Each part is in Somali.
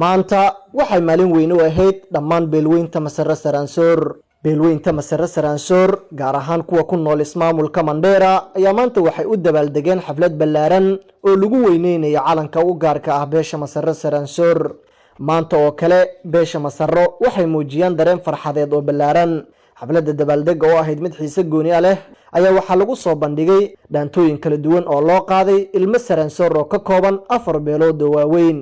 maanta waxay maalin weyn u ahayd dhammaan beelweynta Masarra Saransoor. beelweynta Masarra Saransoor gaar ahaan kuwa ku nool ismaamulka Mandheera ayaa maanta waxay u dabaaldegeen xaflad ballaaran oo lagu weyneynayo calanka u gaarka ah beesha Masarra Saransoor. maanta oo kale beesha Masarro waxay muujiyeen dareen farxadeed oo ballaaran. xafladda dabaaldega oo ahayd mid xiise gooni ah leh ayaa waxaa lagu soo bandhigay dhaantooyin kala duwan oo loo qaaday ilmo Saransoor oo ka kooban 4 beelood oo waaweyn.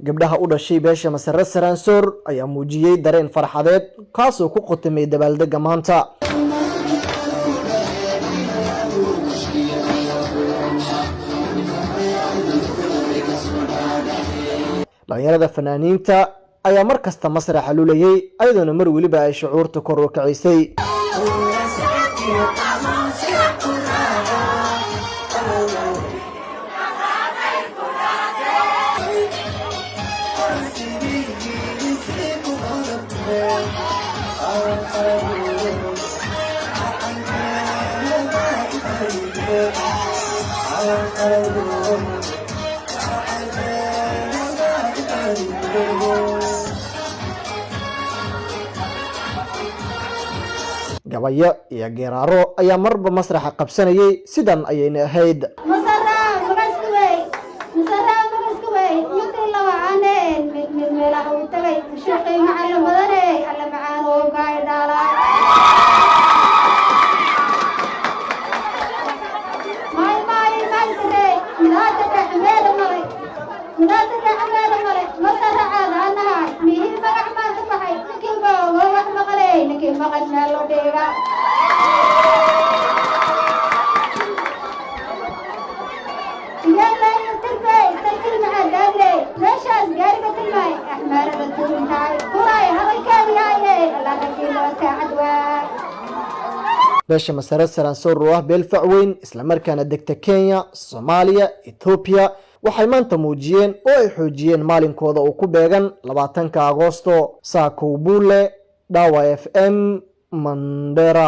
gabdhaha u dhashay beesha Masarra Saransoor ayaa muujiyay dareen farxadeed kaasoo ku qotomay dabaaldega maanta. dhalinyarada fanaaniinta ayaa mar kasta masraxa lulayay ayadoona mar waliba ay shucuurta kor u kacisay. gabayo iyo geeraaro ayaa marba masraxa qabsanayay sidan ayayna ahayd. beesha Masarra Saransoor oo ah beel fac weyn isla markaana degta Kenya, Soomaaliya, Ethiopia waxay maanta muujiyeen oo ay xoojiyeen maalinkooda oo ku beegan 20 Agoosto. Saakow Buule, Dawa FM, Mandheera.